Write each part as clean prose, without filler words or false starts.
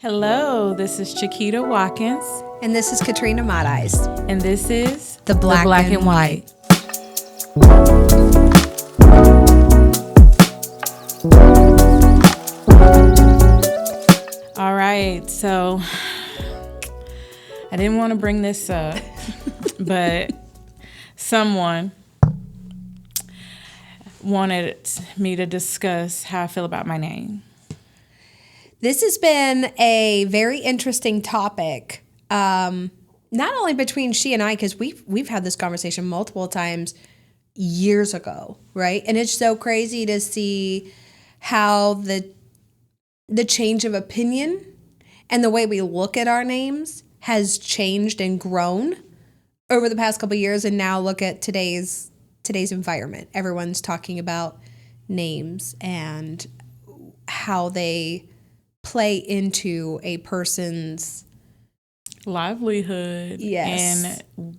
Hello, this is Chiquita Watkins. And this is Katrina Mottis. And this is The Black and White. All right, so I didn't want to bring this up, but someone wanted me to discuss how I feel about my name. This has been a very interesting topic, not only between she and I, because we've had this conversation multiple times years ago, right? And it's so crazy to see how the change of opinion and the way we look at our names has changed and grown over the past couple of years. And now look at today's environment. Everyone's talking about names and how they play into a person's livelihood, yes, and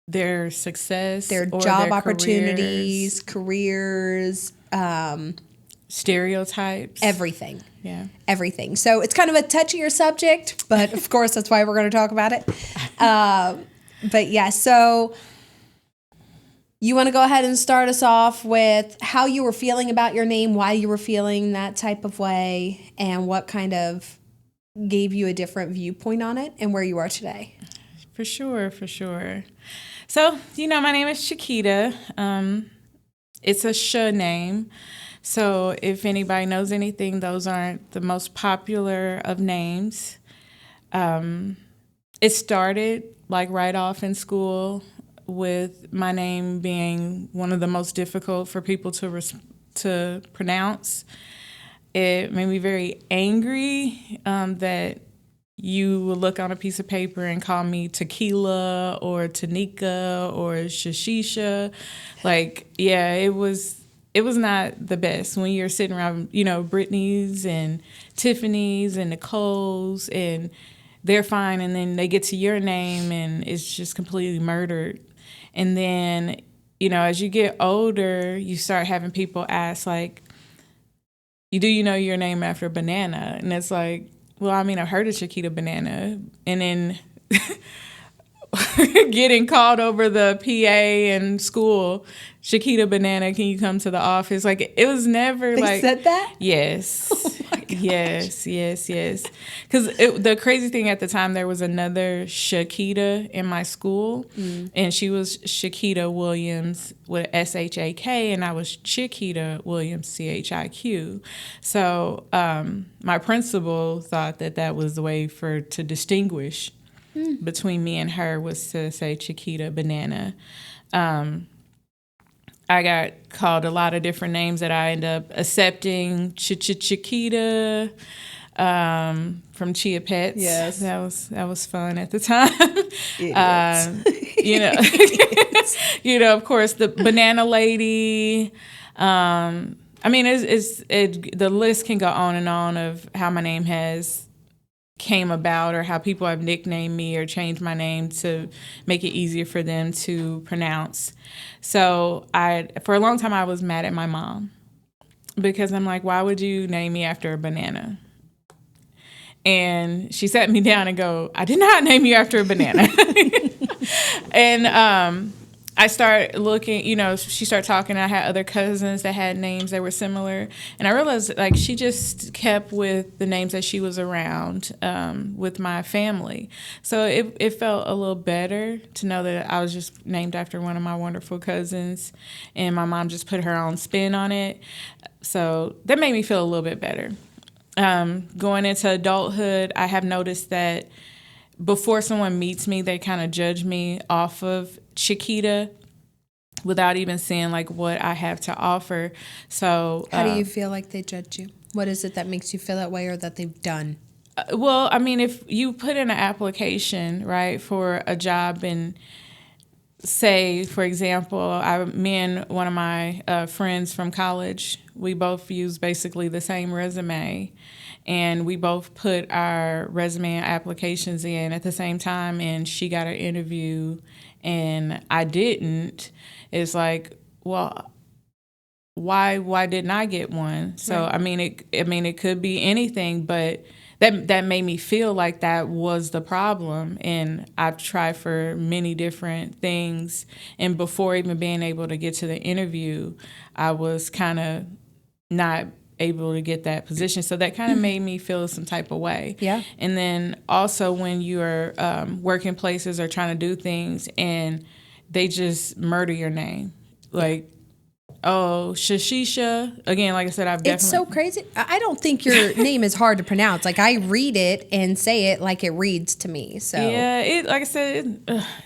their success, their job opportunities, careers, stereotypes, everything. Yeah. Everything. So it's kind of a touchier subject, but of course that's why we're going to talk about it. But yeah, so you want to go ahead and start us off with how you were feeling about your name, why you were feeling that type of way, and what kind of gave you a different viewpoint on it and where you are today. For sure. So, my name is Chiquita. It's a Sh name. So if anybody knows anything, those aren't the most popular of names. It started right off in school with my name being one of the most difficult for people to pronounce. It made me very angry that you would look on a piece of paper and call me Tequila or Tanika or Shishisha. It was not the best when you're sitting around, Brittany's and Tiffany's and Nicole's, and they're fine, and then they get to your name and it's just completely murdered. And then, as you get older, you start having people ask, you know your name after a banana? And it's like, well, I've heard of Chiquita Banana. And then getting called over the PA in school, Chiquita Banana, can you come to the office? It was never They said that? Yes. Oh my gosh. Yes. Because the crazy thing at the time, there was another Shakita in my school, and she was Shakita Williams with SHAK, and I was Chiquita Williams, CHIQ. So my principal thought that was the way to distinguish between me and her was to say Chiquita Banana. I got called a lot of different names that I ended up accepting. Chiquita from Chia Pets. Yes, that was fun at the time. Of course, the Banana Lady. The list can go on and on of how my name has came about, or how people have nicknamed me or changed my name to make it easier for them to pronounce. So for a long time, I was mad at my mom because I'm like, why would you name me after a banana? And she sat me down and go, I did not name you after a banana. And I started looking, she started talking. I had other cousins that had names that were similar. And I realized, she just kept with the names that she was around with my family. So it felt a little better to know that I was just named after one of my wonderful cousins. And my mom just put her own spin on it. So that made me feel a little bit better. Going into adulthood, I have noticed that before someone meets me, they kind of judge me off of Chiquita without even seeing what I have to offer. So how do you feel like they judge you? What is it that makes you feel that way, or that they've done? If you put in an application, right, for a job, and say, for example, me and one of my friends from college, we both use basically the same resume, and we both put our resume and applications in at the same time, and she got an interview and I didn't. It's like, well, why didn't I get one? So right. It could be anything, but that made me feel like that was the problem. And I've tried for many different things. And before even being able to get to the interview, I was kind of not able to get that position. So that kind of made me feel some type of way. Yeah. And then also when you're working places or trying to do things and they just murder your name. Like, oh, Shashisha. Again, like I said, I've definitely... It's so crazy. I don't think your name is hard to pronounce. Like, I read it and say it like it reads to me. So yeah, like I said,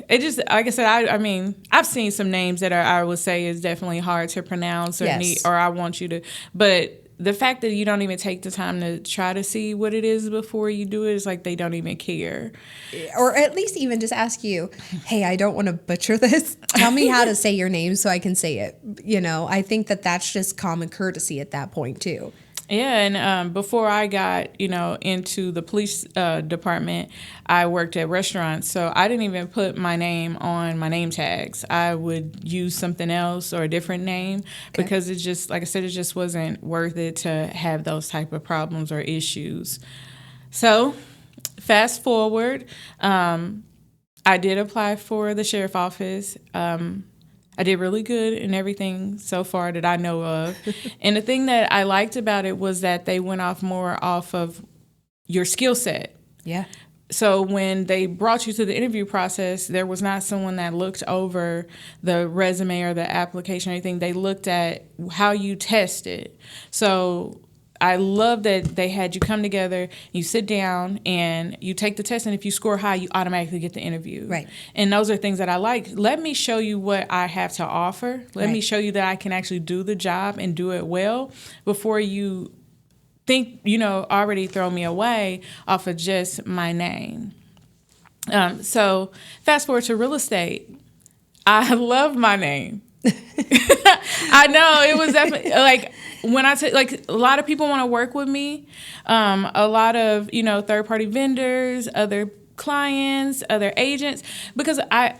it just, like I said, I mean, I've seen some names that I would say is definitely hard to pronounce or Yes. or I want you to, but the fact that you don't even take the time to try to see what it is before you do it is like they don't even care. Or at least even just ask you, hey, I don't want to butcher this. Tell me how to say your name so I can say it. You know, I think that that's just common courtesy at that point too. Yeah, and before I got, into the police department, I worked at restaurants, so I didn't even put my name on my name tags. I would use something else or a different name because it just, like I said, it just wasn't worth it to have those type of problems or issues. So, fast forward, I did apply for the sheriff office. I did really good in everything so far that I know of. And the thing that I liked about it was that they went more off of your skill set. Yeah. So when they brought you to the interview process, there was not someone that looked over the resume or the application or anything. They looked at how you tested. So I love that they had you come together, you sit down, and you take the test, and if you score high, you automatically get the interview. Right. And those are things that I like. Let me show you what I have to offer. Let me show you that I can actually do the job and do it well before you think, already throw me away off of just my name. So fast forward to real estate. I love my name. I know it was definitely like when I say like a lot of people want to work with me, a lot of third party vendors, other clients, other agents, because I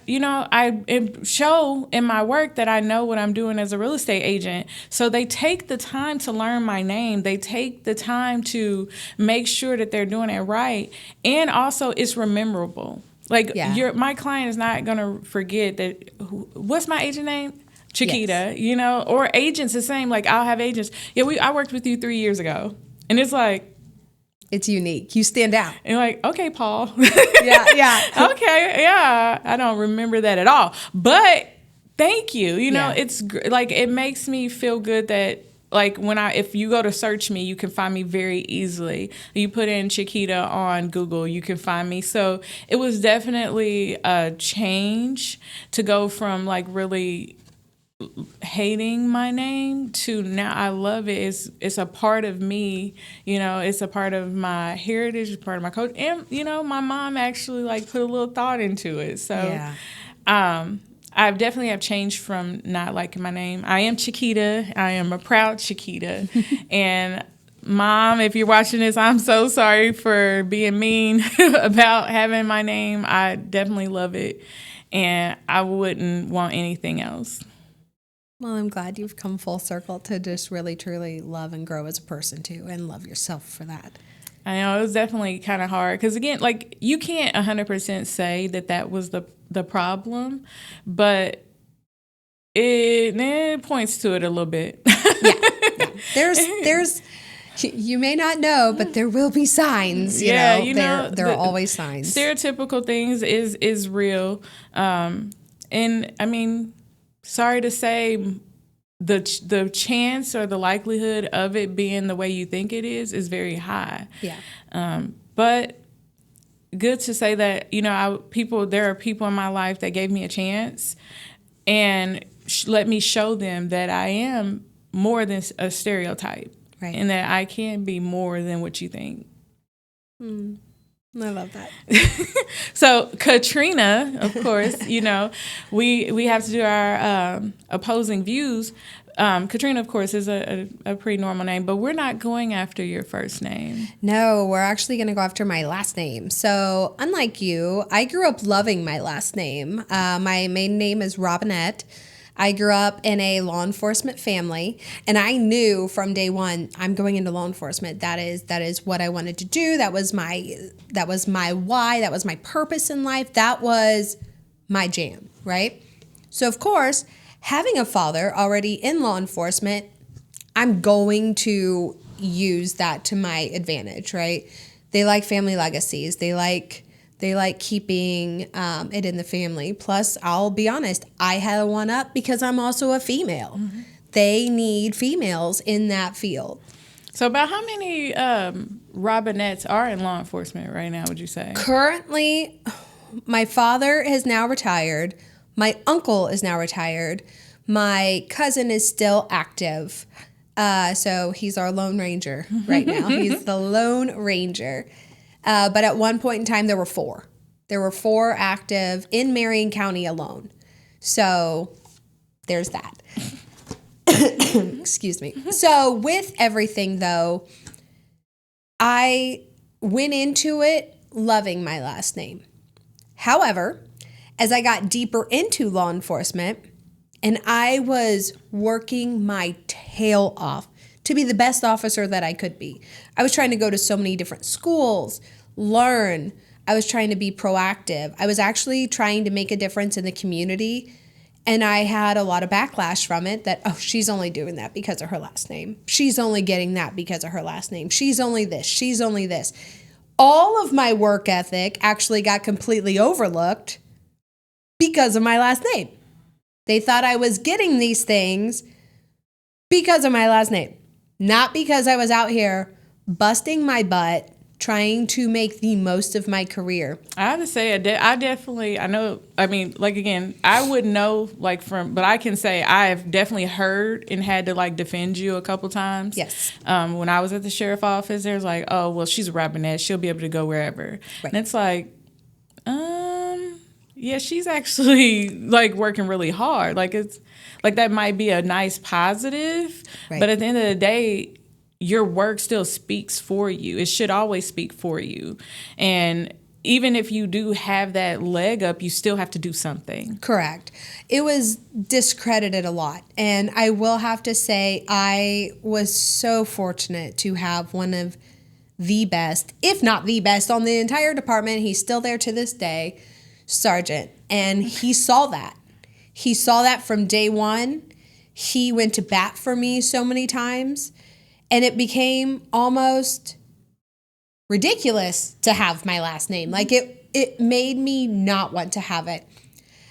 show in my work that I know what I'm doing as a real estate agent. So they take the time to learn my name. They take the time to make sure that they're doing it right, and also it's memorable. Like my client is not gonna forget that. What's my agent name? Chiquita, or agents the same. Like I'll have agents. Yeah, I worked with you 3 years ago, and it's like it's unique. You stand out. And like, okay, Paul. Yeah. Okay, yeah. I don't remember that at all, but thank you. It's like it makes me feel good that like if you go to search me, you can find me very easily. You put in Chiquita on Google, you can find me. So it was definitely a change to go from like really hating my name to now I love it. It's a part of me, it's a part of my heritage, it's part of my culture, and my mom actually like put a little thought into it. So I definitely have changed from not liking my name. I am Chiquita. I am a proud Chiquita. And Mom, if you're watching this, I'm so sorry for being mean about having my name. I definitely love it, and I wouldn't want anything else. Well, I'm glad you've come full circle to just really, truly love and grow as a person, too, and love yourself for that. I know, it was definitely kind of hard because, again, like, you can't 100% say that was the problem, but it points to it a little bit. Yeah. There's you may not know, but there will be signs. There are always signs. Stereotypical things is real. And, I mean, sorry to say, the chance or the likelihood of it being the way you think it is very high. Yeah. But good to say that, there are people in my life that gave me a chance and let me show them that I am more than a stereotype. Right. And that I can be more than what you think. I love that. So Katrina, of course, we have to do our opposing views. Katrina, of course, is a pretty normal name, but we're not going after your first name. No, we're actually going to go after my last name. So unlike you, I grew up loving my last name. My maiden name is Robinette. I grew up in a law enforcement family, and I knew from day one, I'm going into law enforcement. That is what I wanted to do. That was my why. That was my purpose in life. That was my jam, right? So of course, having a father already in law enforcement, I'm going to use that to my advantage, right? They like family legacies. They like keeping it in the family. Plus, I'll be honest, I had a one up because I'm also a female. Mm-hmm. They need females in that field. So about how many Robinettes are in law enforcement right now, would you say? Currently, my father is now retired. My uncle is now retired. My cousin is still active. So he's our Lone Ranger right now. He's the Lone Ranger. But at one point in time, there were 4. There were 4 active in Marion County alone. So there's that. Excuse me. So with everything, though, I went into it loving my last name. However, as I got deeper into law enforcement and I was working my tail off to be the best officer that I could be, I was trying to go to so many different schools, learn. I was trying to be proactive. I was actually trying to make a difference in the community. And I had a lot of backlash from it that, oh, she's only doing that because of her last name. She's only getting that because of her last name. She's only this. She's only this. All of my work ethic actually got completely overlooked because of my last name. They thought I was getting these things because of my last name, not because I was out here busting my butt trying to make the most of my career. I have to say, I know, I mean, like, again, I wouldn't know, like, but I can say I've definitely heard and had to, like, defend you a couple times. Yes. When I was at the sheriff office, there's like, oh, well, she's a Robinette. She'll be able to go wherever. Right. And it's like, yeah, she's actually, like, working really hard. Like, it's, like, that might be a nice positive, right. But at the end of the day, your work still speaks for you. It should always speak for you. And even if you do have that leg up, you still have to do something. Correct. It was discredited a lot. And I will have to say I was so fortunate to have one of the best, if not the best, on the entire department. He's still there to this day, Sergeant. And he saw that. He saw that from day one. He went to bat for me so many times. And it became almost ridiculous to have my last name. Like, it made me not want to have it.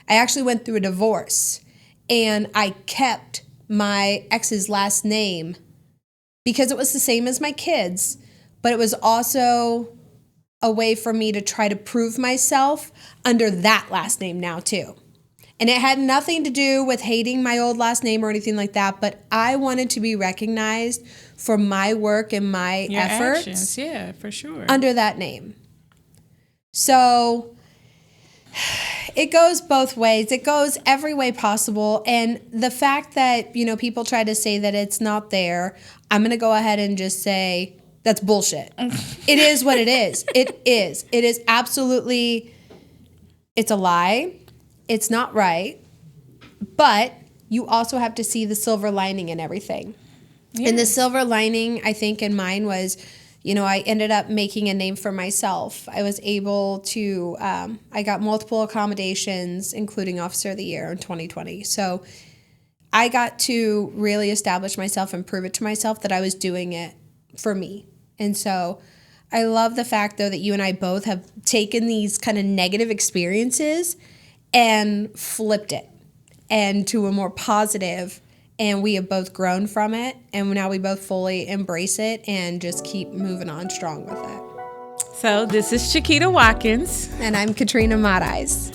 I actually went through a divorce, and I kept my ex's last name because it was the same as my kids, but it was also a way for me to try to prove myself under that last name now, too. And it had nothing to do with hating my old last name or anything like that, but I wanted to be recognized for my work and my efforts. Actions. Yeah, for sure. Under that name. So it goes both ways. It goes every way possible. And the fact that, you know, people try to say that it's not there, I'm going to go ahead and just say that's bullshit. It is what it is. It is. It is absolutely, it's a lie. It's not right, but you also have to see the silver lining in everything. Yes. And the silver lining, I think, in mine was, you know, I ended up making a name for myself. I was able to, I got multiple accommodations, including Officer of the Year in 2020. So I got to really establish myself and prove it to myself that I was doing it for me. And so I love the fact, though, that you and I both have taken these kind of negative experiences and flipped it and to a more positive, and we have both grown from it, and now we both fully embrace it and just keep moving on strong with it. So this is Chiquita Watkins. And I'm Katrina Marais.